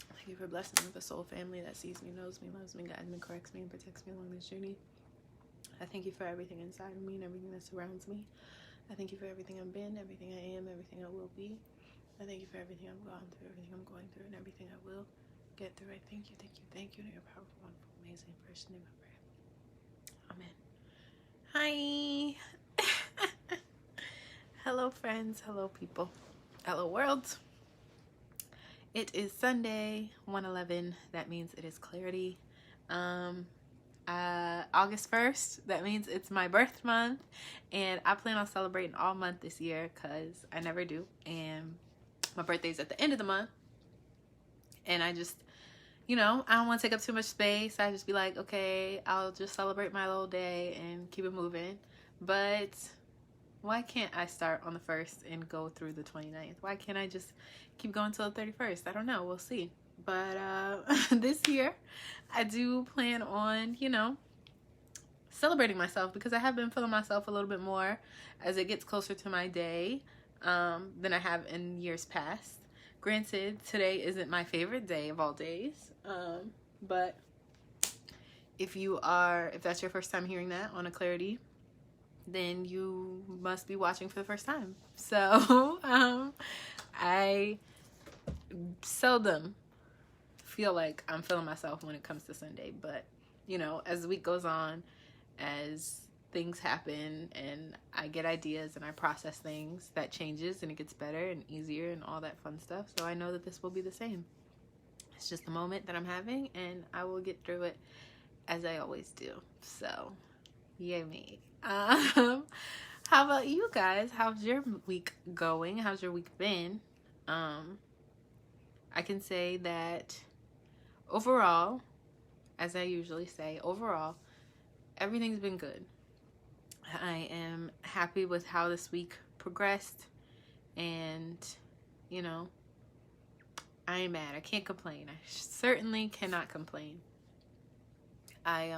Thank you for blessing me with a soul family that sees me, knows me, loves me, guides me, corrects me, and protects me along this journey. I thank you for everything inside of me and everything that surrounds me. I thank you for everything I've been, everything I am, everything I will be. I thank you for everything I've gone through, everything I'm going through, and everything I will get through. I thank you, thank you, thank you. In your powerful, wonderful, amazing first name I pray. Amen. Hi. Hello, friends. Hello, people. Hello, world. It is Sunday, 1/11. That means it is clarity. August 1st, that means it's my birth month, and I plan on celebrating all month this year because I never do, and my birthday's at the end of the month, and I just, I don't want to take up too much space. I just be like, okay, I'll just celebrate my little day and keep it moving. But why can't I start on the 1st and go through the 29th? Why can't I just keep going till the 31st? I don't know. We'll see. But this year, I do plan on, celebrating myself because I have been feeling myself a little bit more as it gets closer to my day than I have in years past. Granted, today isn't my favorite day of all days, but if that's your first time hearing that on a Clarity, then you must be watching for the first time. So I seldom feel like I'm feeling myself when it comes to Sunday, but as the week goes on, as things happen and I get ideas and I process things, that changes and it gets better and easier and all that fun stuff. So I know that this will be the same. It's just the moment that I'm having, and I will get through it as I always do. So yay me. How about you guys? How's your week going? How's your week been? I can say that overall, as I usually say, overall, everything's been good. I am happy with how this week progressed, and I ain't mad. I can't complain. I certainly cannot complain. I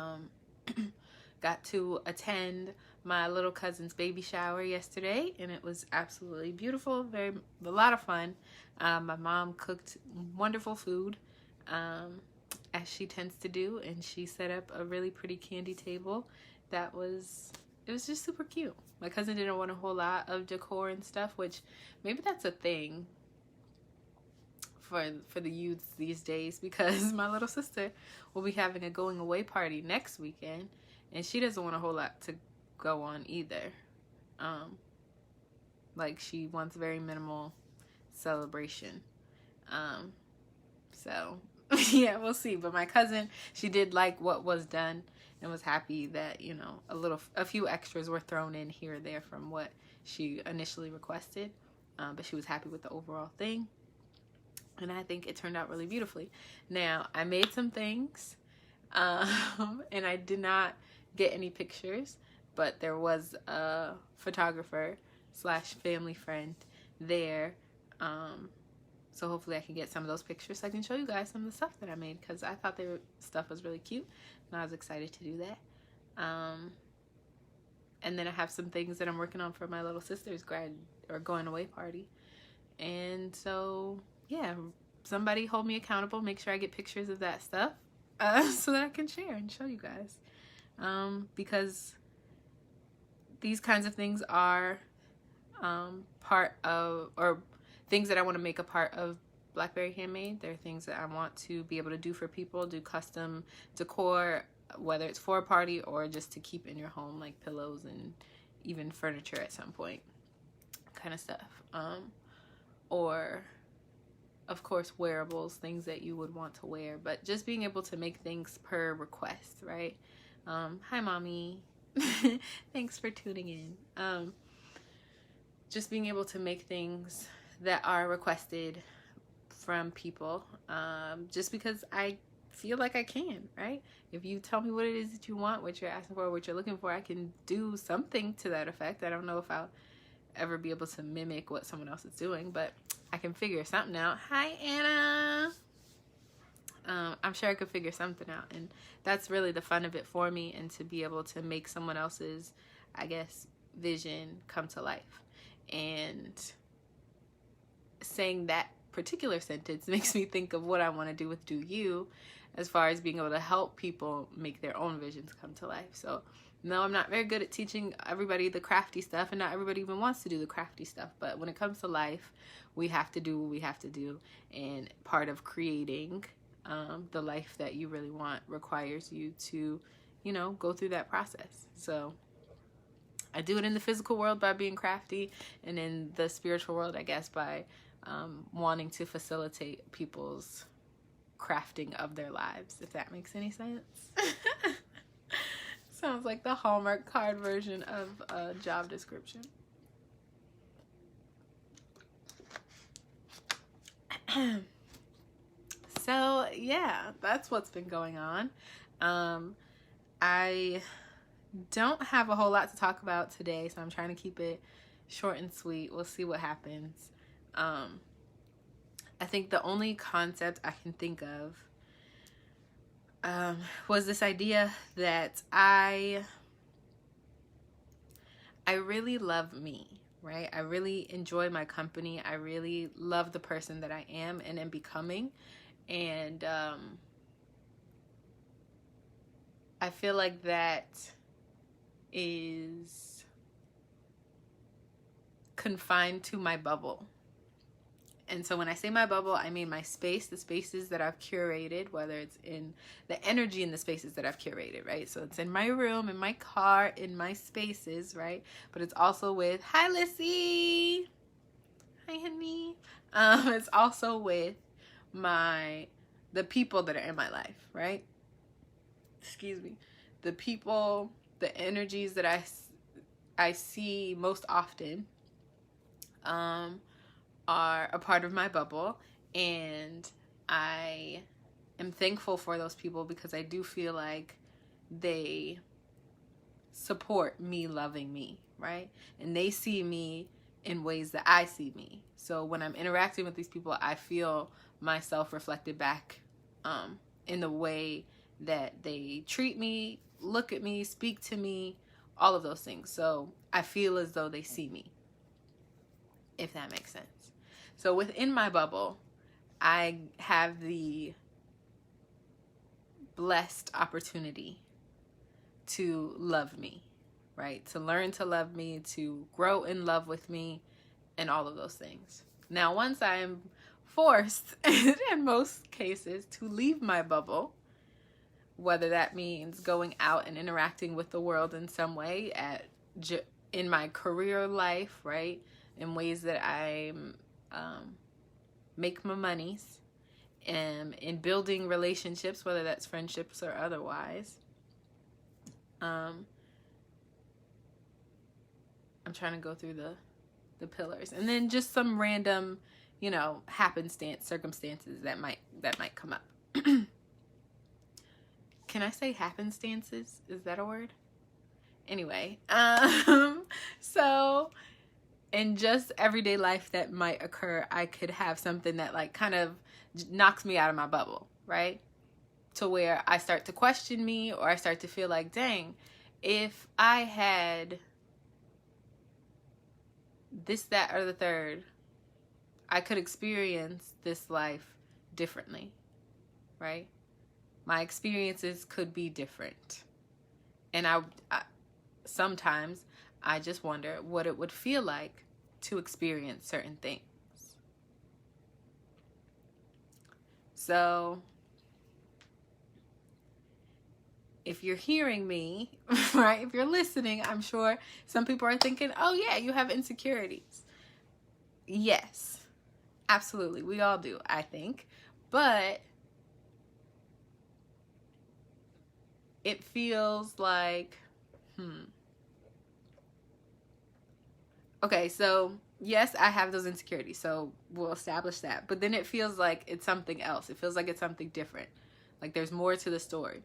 got to attend my little cousin's baby shower yesterday, and it was absolutely beautiful. A lot of fun. My mom cooked wonderful food, as she tends to do, and she set up a really pretty candy table. It was just super cute. My cousin didn't want a whole lot of decor and stuff, which maybe that's a thing for the youths these days, because my little sister will be having a going away party next weekend, and she doesn't want a whole lot to go on either. Like, she wants very minimal celebration. So yeah, we'll see. But my cousin, she did like what was done and was happy that, a few extras were thrown in here or there from what she initially requested. But she was happy with the overall thing. And I think it turned out really beautifully. Now, I made some things, and I did not get any pictures, but there was a photographer / family friend there. So hopefully I can get some of those pictures so I can show you guys some of the stuff that I made, because I thought stuff was really cute, and I was excited to do that. And then I have some things that I'm working on for my little sister's going away party. And so, yeah, somebody hold me accountable, make sure I get pictures of that stuff, so that I can share and show you guys. Because these kinds of things are part of, or things that I want to make a part of Blackberry Handmade. They're things that I want to be able to do for people, do custom decor, whether it's for a party or just to keep in your home, like pillows and even furniture at some point, kind of stuff. Or, of course, wearables, things that you would want to wear, but just being able to make things per request, right? Hi, Mommy. Thanks for tuning in. Just being able to make things that are requested from people, just because I feel like I can, right? If you tell me what it is that you want, what you're asking for, what you're looking for, I can do something to that effect. I don't know if I'll ever be able to mimic what someone else is doing, but I can figure something out. Hi, Anna. I'm sure I could figure something out, and that's really the fun of it for me, and to be able to make someone else's, I guess, vision come to life. And saying that particular sentence makes me think of what I want to do with Do You, as far as being able to help people make their own visions come to life. So no, I'm not very good at teaching everybody the crafty stuff, and not everybody even wants to do the crafty stuff. But when it comes to life, we have to do what we have to do. And part of creating the life that you really want requires you to, you know, go through that process. So I do it in the physical world by being crafty, and in the spiritual world, I guess, by wanting to facilitate people's crafting of their lives, if that makes any sense. Sounds like the Hallmark card version of a job description. So yeah, that's what's been going on. I don't have a whole lot to talk about today, so I'm trying to keep it short and sweet. We'll see what happens. I think the only concept I can think of was this idea that I really love me, right? I really enjoy my company. I really love the person that I am and am becoming. And I feel like that is confined to my bubble. And so when I say my bubble, I mean my space, the spaces that I've curated, whether it's in the energy in the spaces that I've curated, right? So it's in my room, in my car, in my spaces, right? But it's also with, hi Lissy, hi honey. It's also with the people that are in my life, right? Excuse me. The people, the energies that I see most often, are a part of my bubble, and I am thankful for those people because I do feel like they support me loving me, right? And they see me in ways that I see me. So when I'm interacting with these people, I feel myself reflected back in the way that they treat me, look at me, speak to me, all of those things. So I feel as though they see me, if that makes sense. So within my bubble, I have the blessed opportunity to love me, right? To learn to love me, to grow in love with me, and all of those things. Now, once I am forced, in most cases, to leave my bubble, whether that means going out and interacting with the world in some way in my career life, right? In ways that I'm make my monies, and in building relationships, whether that's friendships or otherwise. I'm trying to go through the pillars, and then just some random, you know, circumstances that might come up. Can I say happenstances? Is that a word? Anyway, so in just everyday life that might occur, I could have something that like kind of knocks me out of my bubble, right? To where I start to question me, or I start to feel like, dang, if I had this, that, or the third, I could experience this life differently, right? My experiences could be different. And I sometimes I just wonder what it would feel like to experience certain things. So if you're hearing me, right, if you're listening, I'm sure some people are thinking, oh yeah, you have insecurities. Yes, absolutely. We all do, I think. But it feels like, okay, so yes, I have those insecurities, so we'll establish that. But then it feels like it's something else. It feels like it's something different. Like there's more to the story.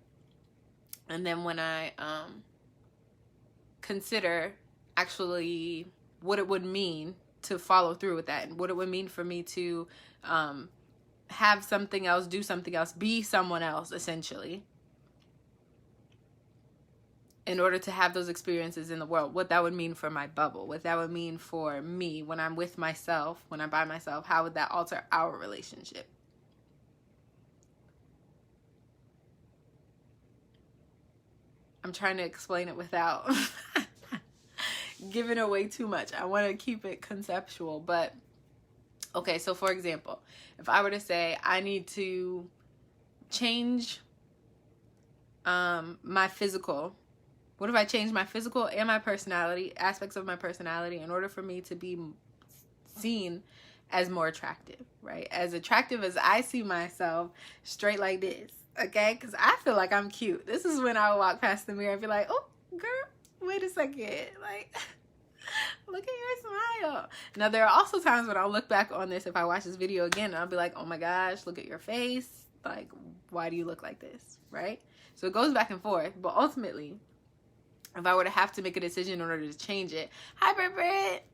And then when I consider actually what it would mean to follow through with that, and what it would mean for me to have something else, do something else, be someone else, essentially, in order to have those experiences in the world, what that would mean for my bubble, what that would mean for me when I'm with myself, when I'm by myself, how would that alter our relationship? I'm trying to explain it without giving away too much. I want to keep it conceptual, but okay, so for example, if I were to say I need to change my physical, what if I change my physical and my personality, aspects of my personality, in order for me to be seen as more attractive, right? As attractive as I see myself, straight like this, okay? Because I feel like I'm cute. This is when I would walk past the mirror and be like, oh, girl, wait a second. Like, look at your smile. Now, there are also times when I'll look back on this, if I watch this video again, and I'll be like, oh my gosh, look at your face. Like, why do you look like this, right? So it goes back and forth, but ultimately, if I were to have to make a decision in order to change it, hi, Britt,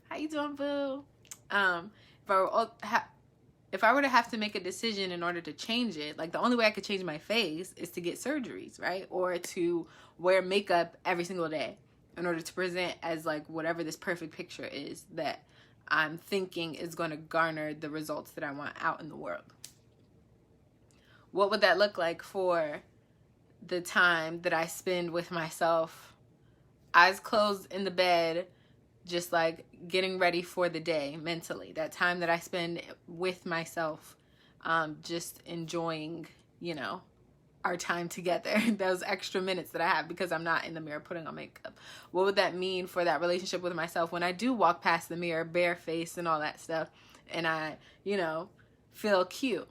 how you doing, boo? If I were to have to make a decision in order to change it, like the only way I could change my face is to get surgeries, right? Or to wear makeup every single day in order to present as like whatever this perfect picture is that I'm thinking is going to garner the results that I want out in the world. What would that look like for the time that I spend with myself, eyes closed in the bed, just like getting ready for the day mentally? That time that I spend with myself, just enjoying, you know, our time together, those extra minutes that I have because I'm not in the mirror putting on makeup. What would that mean for that relationship with myself when I do walk past the mirror, bare face and all that stuff, and I, you know, feel cute?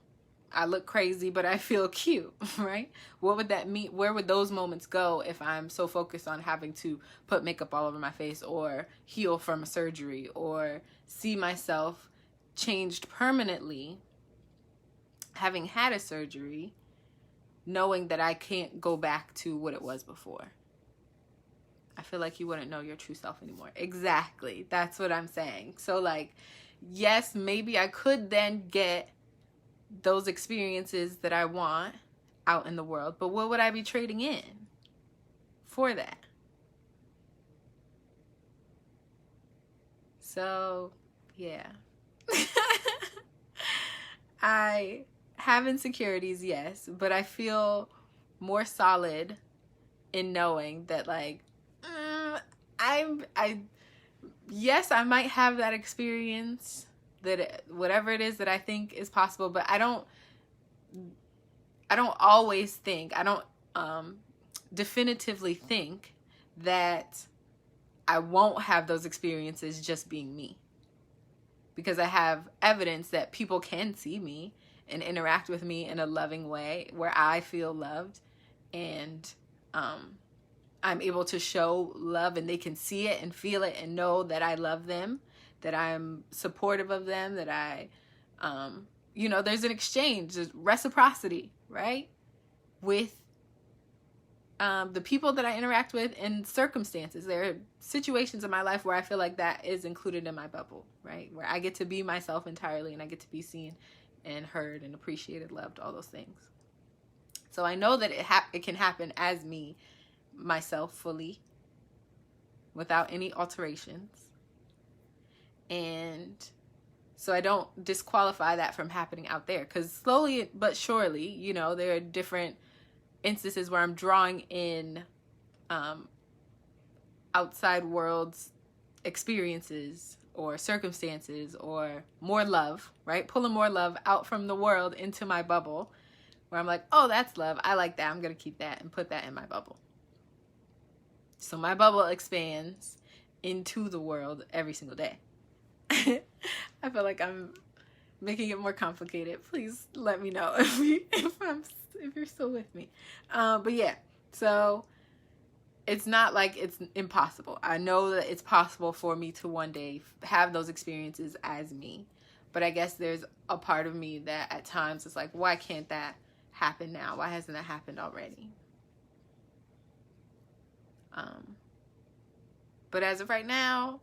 I look crazy, but I feel cute, right? What would that mean? Where would those moments go if I'm so focused on having to put makeup all over my face or heal from a surgery or see myself changed permanently, having had a surgery, knowing that I can't go back to what it was before? I feel like you wouldn't know your true self anymore. Exactly. That's what I'm saying. So like, yes, maybe I could then get those experiences that I want out in the world, but what would I be trading in for that? So, yeah. I have insecurities, yes, but I feel more solid in knowing that like, yes, I might have that experience, that whatever it is that I think is possible, but I don't always think, I don't definitively think that I won't have those experiences just being me, because I have evidence that people can see me and interact with me in a loving way where I feel loved, and I'm able to show love and they can see it and feel it and know that I love them, that I'm supportive of them, that I, you know, there's an exchange, there's reciprocity, right? With the people that I interact with and circumstances. There are situations in my life where I feel like that is included in my bubble, right? Where I get to be myself entirely and I get to be seen and heard and appreciated, loved, all those things. So I know that it can happen as me, myself fully, without any alterations. And so I don't disqualify that from happening out there, because slowly but surely, you know, there are different instances where I'm drawing in outside world's experiences or circumstances or more love, right? Pulling more love out from the world into my bubble, where I'm like, oh, that's love. I like that. I'm going to keep that and put that in my bubble. So my bubble expands into the world every single day. I feel like I'm making it more complicated. Please let me know if you're still with me. But yeah, so it's not like it's impossible. I know that it's possible for me to one day have those experiences as me. But I guess there's a part of me that at times it's like, why can't that happen now? Why hasn't that happened already? But as of right now,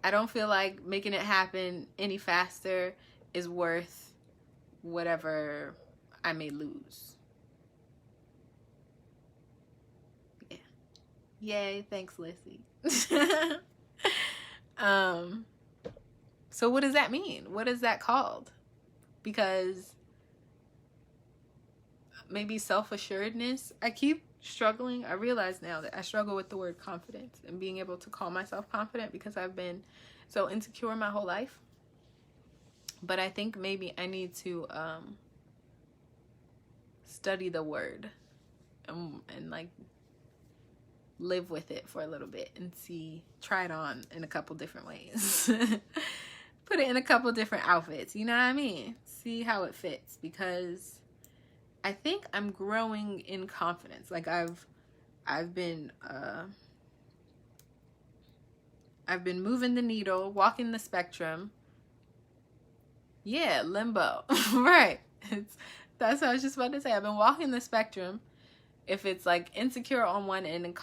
I don't feel like making it happen any faster is worth whatever I may lose. Yay, thanks, Lissy. So what does that mean? What is that called? Because maybe self-assuredness. I keep struggling. I realize now that I struggle with the word confidence and being able to call myself confident because I've been so insecure my whole life. But I think maybe I need to study the word and like live with it for a little bit and try it on in a couple different ways. Put it in a couple different outfits, you know what I mean? See how it fits, because I think I'm growing in confidence. Like I've been moving the needle, walking the spectrum. Yeah, limbo. Right. That's what I was just about to say. I've been walking the spectrum. If it's like insecure on one end and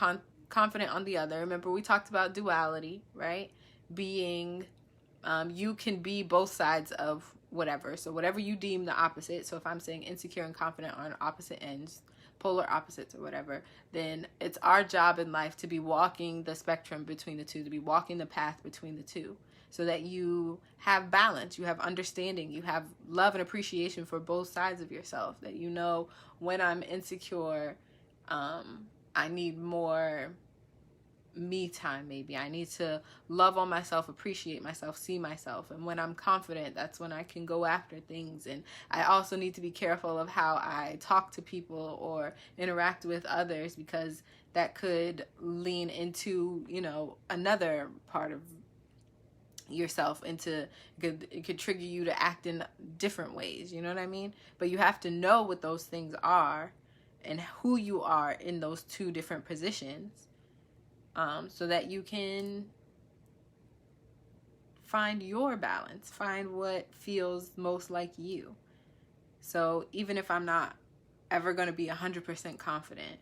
confident on the other. Remember, we talked about duality, right? Being, you can be both sides of whatever. So whatever you deem the opposite. So if I'm saying insecure and confident on opposite ends, polar opposites or whatever, then it's our job in life to be walking the spectrum between the two, to be walking the path between the two, so that you have balance, you have understanding, you have love and appreciation for both sides of yourself, that you know when I'm insecure, I need more me time. Maybe I need to love on myself, appreciate myself, see myself. And when I'm confident, that's when I can go after things. And I also need to be careful of how I talk to people or interact with others, because that could lean into, you know, another part of yourself, into it could trigger you to act in different ways, you know what I mean? But you have to know what those things are and who you are in those two different positions, so that you can find your balance, find what feels most like you. So even if I'm not ever going to be 100% confident,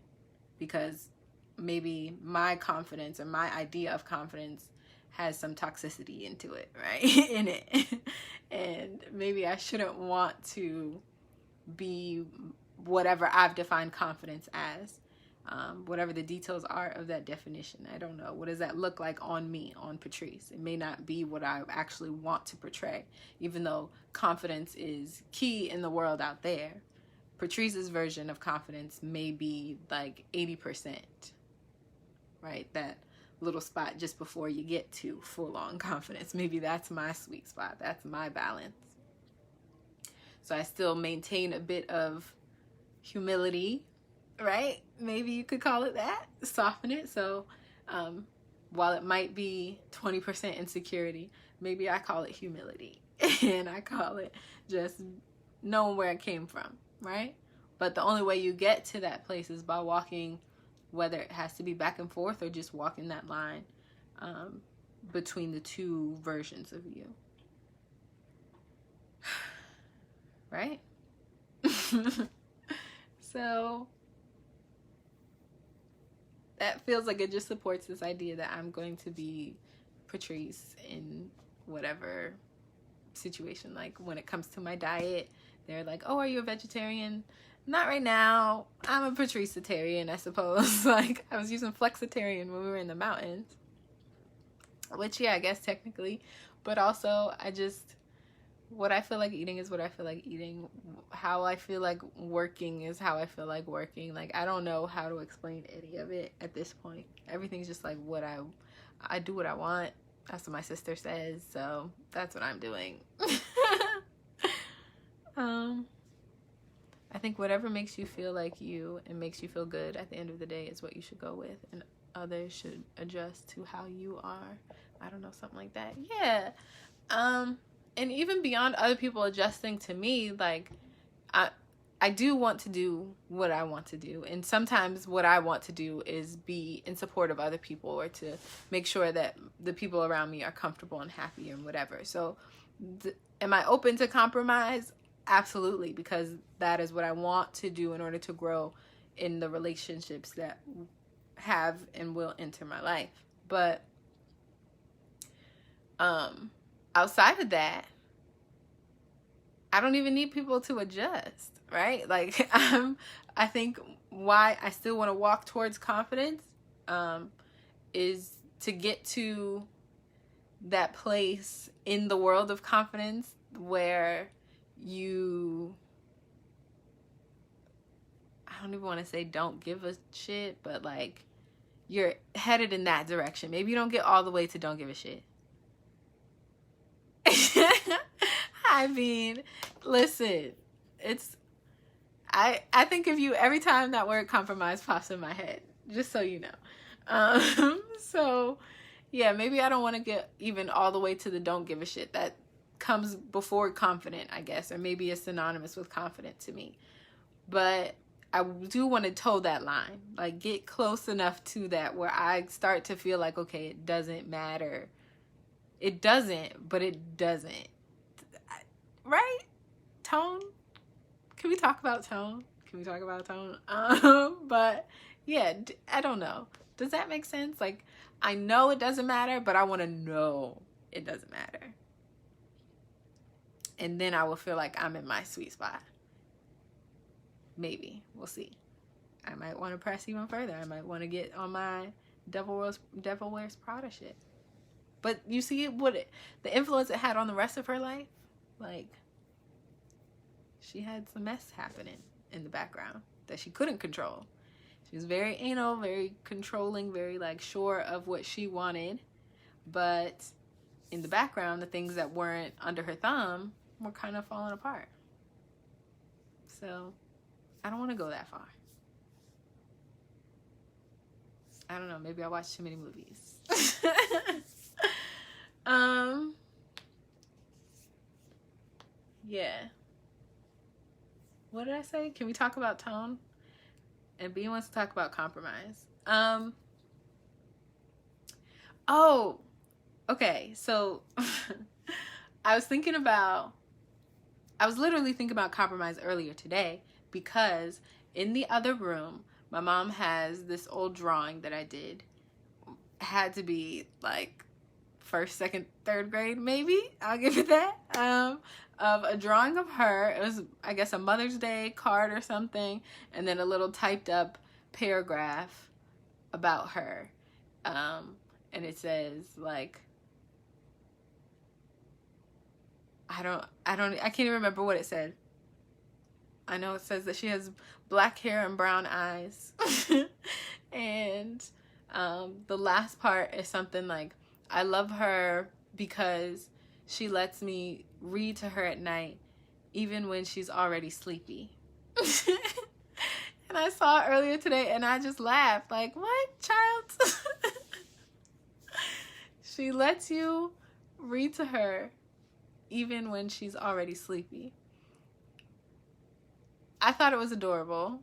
because maybe my confidence or my idea of confidence has some toxicity into it, right? In it. And maybe I shouldn't want to be whatever I've defined confidence as, whatever the details are of that definition. I don't know. What does that look like on me, on Patrice? It may not be what I actually want to portray, even though confidence is key in the world out there. Patrice's version of confidence may be like 80%, right? That little spot just before you get to full-on confidence. Maybe that's my sweet spot. That's my balance. So I still maintain a bit of humility, right? Maybe you could call it that. Soften it. So while it might be 20% insecurity, maybe I call it humility. And I call it just knowing where it came from, right? But the only way you get to that place is by walking, whether it has to be back and forth or just walking that line between the two versions of you. Right? So that feels like it just supports this idea that I'm going to be Patrice in whatever situation. Like when it comes to my diet, they're like, oh, are you a vegetarian? Not right now. I'm a Patricitarian, I suppose. Like I was using flexitarian when we were in the mountains, which, yeah, I guess technically, but also what I feel like eating is what I feel like eating. How I feel like working is how I feel like working. Like I don't know how to explain any of it at this point. Everything's just like what I do what I want. That's what my sister says, so that's what I'm doing. I think whatever makes you feel like you and makes you feel good at the end of the day is what you should go with, and others should adjust to how you are. I don't know, something like that. Yeah. And even beyond other people adjusting to me, like I do want to do what I want to do. And sometimes what I want to do is be in support of other people, or to make sure that the people around me are comfortable and happy and whatever. So am I open to compromise? Absolutely, because that is what I want to do in order to grow in the relationships that have and will enter my life. But outside of that, I don't even need people to adjust, right? Like I think why I still want to walk towards confidence is to get to that place in the world of confidence where you, I don't even want to say don't give a shit, but like you're headed in that direction. Maybe you don't get all the way to don't give a shit. I mean, listen, it's, I think of you every time that word compromise pops in my head, just so you know. So yeah, maybe I don't want to get even all the way to the don't give a shit. That comes before confident, I guess, or maybe it's synonymous with confident to me. But I do want to toe that line, like get close enough to that where I start to feel like, okay, it doesn't matter. It doesn't, but it doesn't. Right? Tone? Can we talk about tone? But yeah, I don't know. Does that make sense? Like, I know it doesn't matter, but I want to know it doesn't matter. And then I will feel like I'm in my sweet spot. Maybe. We'll see. I might want to press even further. I might want to get on my Devil Wears Prada shit. But you see the influence it had on the rest of her life? Like, she had some mess happening in the background that she couldn't control. She was very anal, very controlling, very like sure of what she wanted. But in the background, the things that weren't under her thumb were kind of falling apart. So I don't want to go that far. I don't know. Maybe I watched too many movies. Yeah. What did I say? Can we talk about tone? And B wants to talk about compromise. Oh, okay. So I was literally thinking about compromise earlier today because in the other room, my mom has this old drawing that I did. Had to be like first, second, third grade, maybe. I'll give it that. Of a drawing of her. It was, I guess, a Mother's Day card or something. And then a little typed up paragraph about her. And it says like, I can't even remember what it said. I know it says that she has black hair and brown eyes. And the last part is something like, I love her because she lets me read to her at night, even when she's already sleepy. And I saw it earlier today and I just laughed. Like, what, child? She lets you read to her even when she's already sleepy. I thought it was adorable,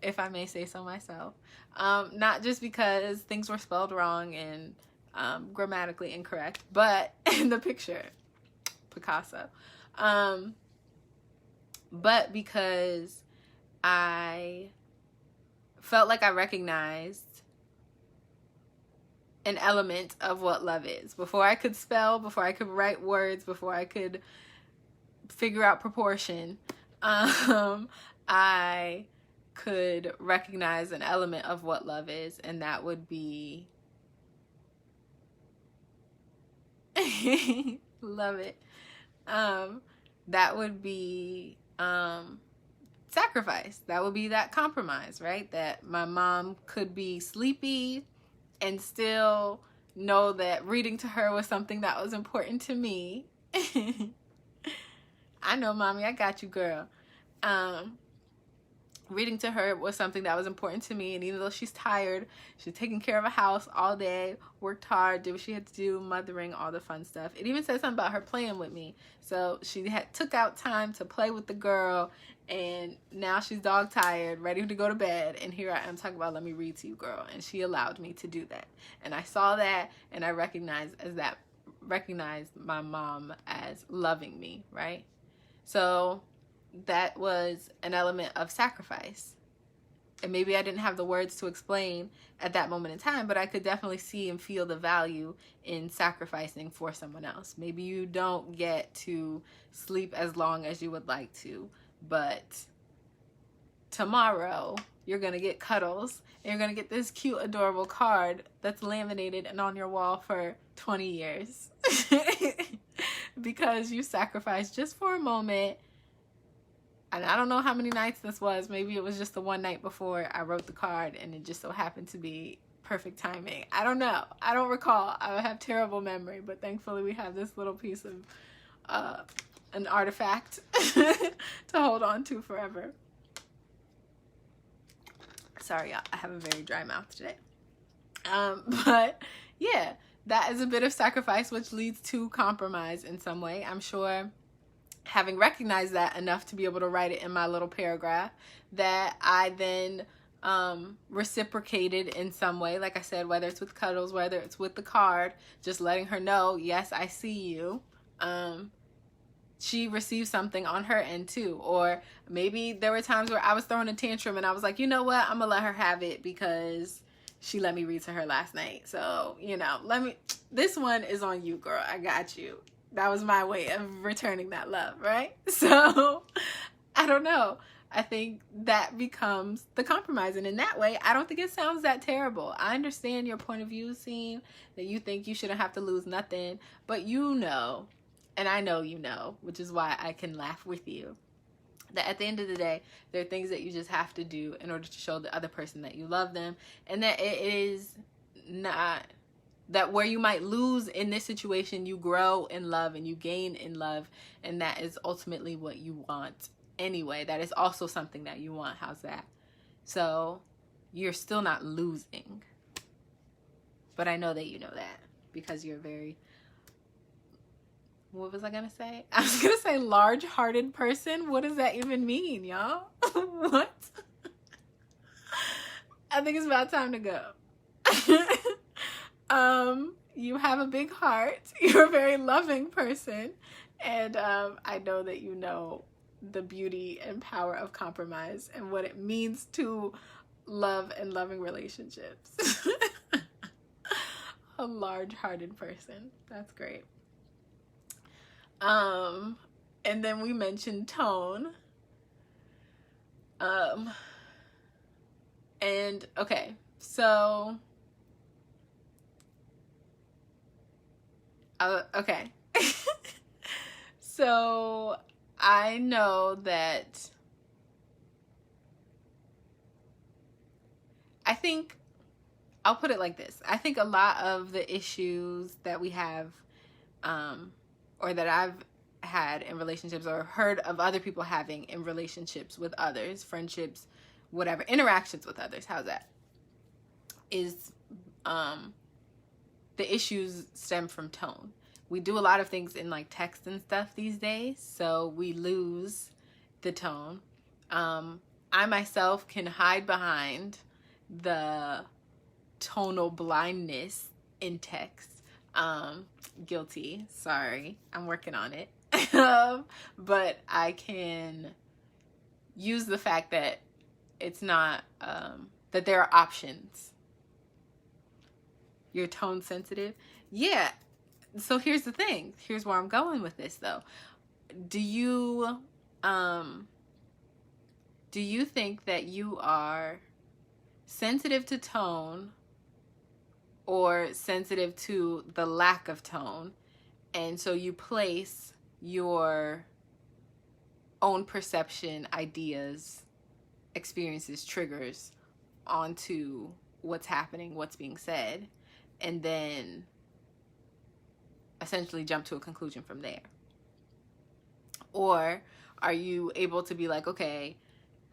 if I may say so myself. Not just because things were spelled wrong and grammatically incorrect, but in the picture, Picasso. But because I felt like I recognized an element of what love is. Before I could spell, before I could write words, before I could figure out proportion, I could recognize an element of what love is, and that would be love it. That would be sacrifice. That would be that compromise, right? That my mom could be sleepy and still know that reading to her was something that was important to me. I know, mommy, I got you, girl. Reading to her was something that was important to me, and even though she's tired, she's taking care of a house all day, worked hard, did what she had to do, mothering, all the fun stuff. It even said something about her playing with me. So she took out time to play with the girl, and now she's dog tired, ready to go to bed, and here I am talking about, let me read to you, girl. And she allowed me to do that. And I saw that, and I recognized my mom as loving me, right? So that was an element of sacrifice. And maybe I didn't have the words to explain at that moment in time, but I could definitely see and feel the value in sacrificing for someone else. Maybe you don't get to sleep as long as you would like to, but tomorrow you're gonna get cuddles and you're gonna get this cute, adorable card that's laminated and on your wall for 20 years because you sacrificed just for a moment. And I don't know how many nights this was. Maybe it was just the one night before I wrote the card and it just so happened to be perfect timing. I don't know. I don't recall. I have terrible memory, but thankfully we have this little piece of an artifact to hold on to forever. Sorry, y'all. I have a very dry mouth today. But yeah, that is a bit of sacrifice, which leads to compromise in some way. I'm sure having recognized that enough to be able to write it in my little paragraph, that I then reciprocated in some way. Like I said, whether it's with cuddles, whether it's with the card, just letting her know, yes, I see you. She received something on her end too. Or maybe there were times where I was throwing a tantrum and I was like, you know what, I'm gonna let her have it because she let me read to her last night. So, you know, this one is on you, girl. I got you. That was my way of returning that love, right? So, I don't know. I think that becomes the compromise. And in that way, I don't think it sounds that terrible. I understand your point of view, Seam, that you think you shouldn't have to lose nothing. But you know, and I know you know, which is why I can laugh with you, that at the end of the day, there are things that you just have to do in order to show the other person that you love them. And that it is not... that where you might lose in this situation, you grow in love and you gain in love. And that is ultimately what you want anyway. That is also something that you want. How's that? So you're still not losing. But I know that you know that because you're very... what was I going to say? I was going to say large-hearted person. What does that even mean, y'all? What? I think it's about time to go. You have a big heart. You're a very loving person. And I know that you know the beauty and power of compromise and what it means to love and loving relationships. A large-hearted person. That's great. And then we mentioned tone. And okay, so okay. So I know that I think I'll put it like this. I think a lot of the issues that we have, or that I've had in relationships or heard of other people having in relationships with others, friendships, whatever, interactions with others, how's that? Is the issues stem from tone. We do a lot of things in like text and stuff these days, so we lose the tone. I myself can hide behind the tonal blindness in text. Guilty. Sorry. I'm working on it. But I can use the fact that it's not, that there are options. You're tone sensitive? Yeah. So here's the thing. Here's where I'm going with this though. Do you think that you are sensitive to tone or sensitive to the lack of tone, and so you place your own perception, ideas, experiences, triggers onto what's happening, what's being said, and then essentially jump to a conclusion from there? Or are you able to be like, okay,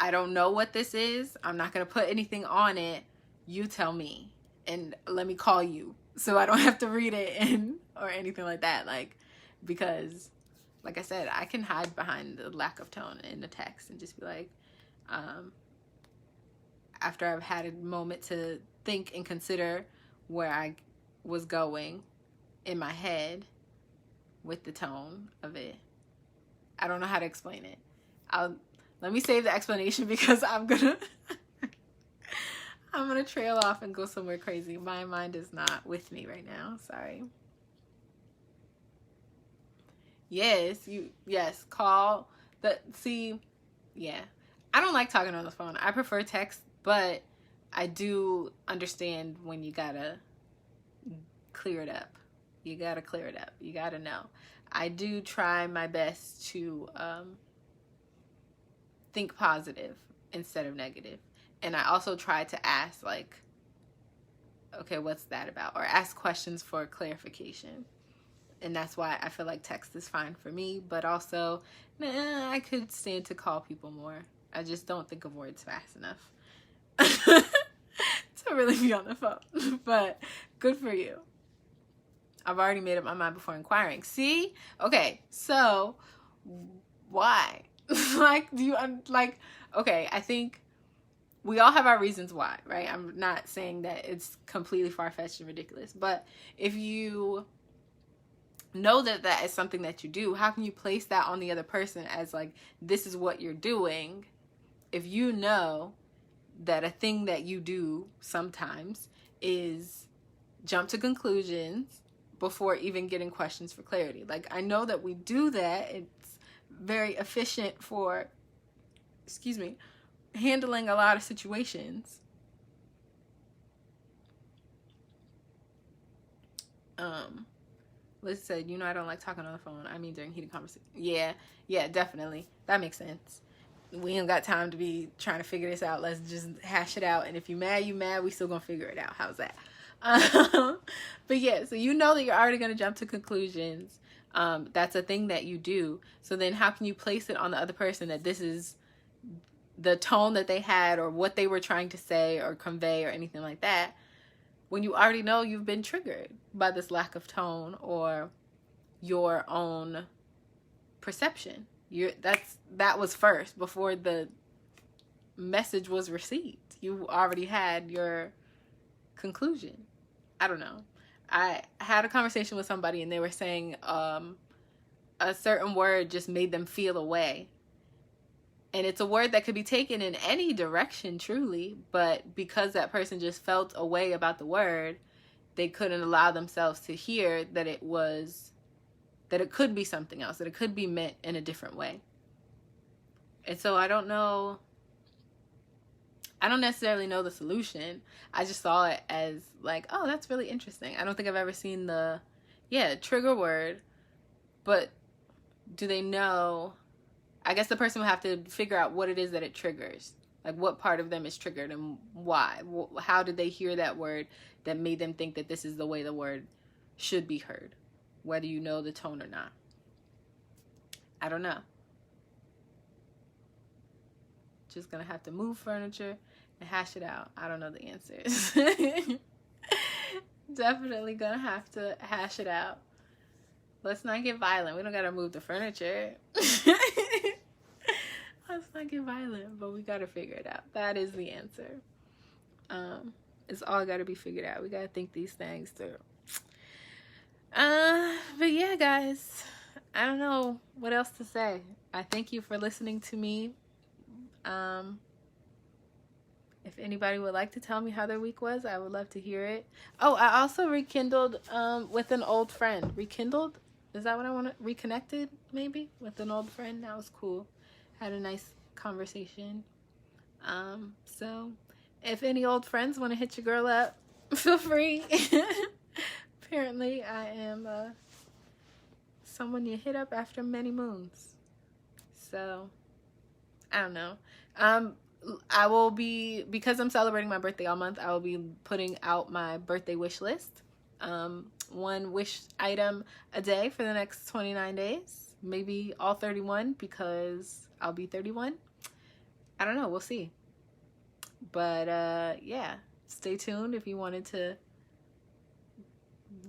I don't know what this is, I'm not going to put anything on it, you tell me and let me call you so I don't have to read it or anything like that, like, because like I said, I can hide behind the lack of tone in the text and just be like, after I've had a moment to think and consider where I was going in my head with the tone of it. I don't know how to explain it. Let me save the explanation because I'm gonna trail off and go somewhere crazy. My mind is not with me right now. Sorry. Yes, call the, see, yeah. I don't like talking on the phone. I prefer text, but I do understand when you gotta clear it up. You gotta clear it up. You gotta know. I do try my best to think positive instead of negative. And I also try to ask, like, okay, what's that about? Or ask questions for clarification. And that's why I feel like text is fine for me. But also, I could stand to call people more. I just don't think of words fast enough to really be on the phone. But good for you. I've already made up my mind before inquiring. See? Okay, so why? Like, do you, like, okay, I think we all have our reasons why, right? I'm not saying that it's completely far-fetched and ridiculous, but if you know that that is something that you do, how can you place that on the other person as like, this is what you're doing, if you know that a thing that you do sometimes is jump to conclusions before even getting questions for clarity? Like, I know that we do that. It's very efficient for, excuse me, handling a lot of situations. Liz said, you know, I don't like talking on the phone. I mean, during heated conversation. Yeah, definitely. That makes sense. We ain't got time to be trying to figure this out. Let's just hash it out. And if you mad, you mad. We still gonna figure it out. How's that? But yeah, so you know that you're already gonna jump to conclusions. That's a thing that you do. So then how can you place it on the other person that this is the tone that they had or what they were trying to say or convey or anything like that, when you already know you've been triggered by this lack of tone or your own perception? That was first before the message was received. You already had your conclusion. I don't know. I had a conversation with somebody and they were saying a certain word just made them feel a way. And it's a word that could be taken in any direction, truly. But because that person just felt a way about the word, they couldn't allow themselves to hear that it could be something else, that it could be meant in a different way. And so I don't necessarily know the solution. I just saw it as like, oh, that's really interesting. I don't think I've ever seen the trigger word, but do they know? I guess the person will have to figure out what it is that it triggers. Like, what part of them is triggered and why? How did they hear that word that made them think that this is the way the word should be heard? Whether you know the tone or not. I don't know. Just gonna have to move furniture and hash it out. I don't know the answers. Definitely gonna have to hash it out. Let's not get violent. We don't gotta move the furniture. Let's not get violent, but we gotta figure it out. That is the answer. It's all gotta be figured out. We gotta think these things through. But yeah, guys, I don't know what else to say. I thank you for listening to me. If anybody would like to tell me how their week was, I would love to hear it. Oh, I also rekindled with an old friend. Rekindled? Is that what I want to? Reconnected, maybe? With an old friend. That was cool. Had a nice conversation. So if any old friends want to hit your girl up, feel free. Apparently, I am someone you hit up after many moons. So, I don't know. I will be, because I'm celebrating my birthday all month, I will be putting out my birthday wish list. One wish item a day for the next 29 days. Maybe all 31 because I'll be 31. I don't know. We'll see. But yeah, stay tuned if you wanted to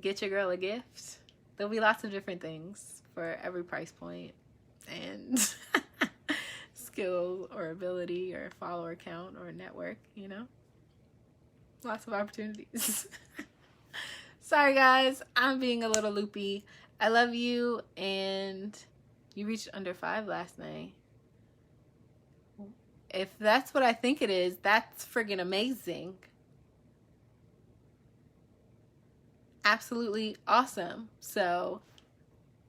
get your girl a gift. There'll be lots of different things for every price point and skill or ability or follower count or network, you know. Lots of opportunities. Sorry guys, I'm being a little loopy. I love you, and you reached under 5 last night. If that's what I think it is, that's friggin' amazing. Absolutely awesome. So,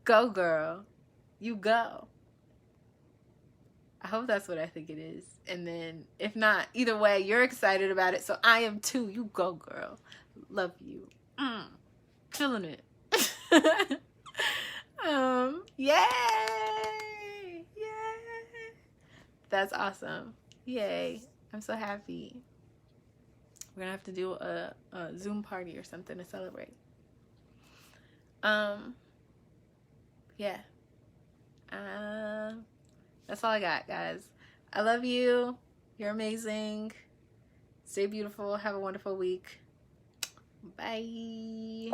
go girl. You go. I hope that's what I think it is. And then if not, either way, you're excited about it. So I am too. You go, girl. Love you. Killing it. Yay. Yay. That's awesome. Yay. I'm so happy. We're gonna have to do a Zoom party or something to celebrate. Yeah. That's all I got, guys. I love you. You're amazing. Stay beautiful. Have a wonderful week. Bye.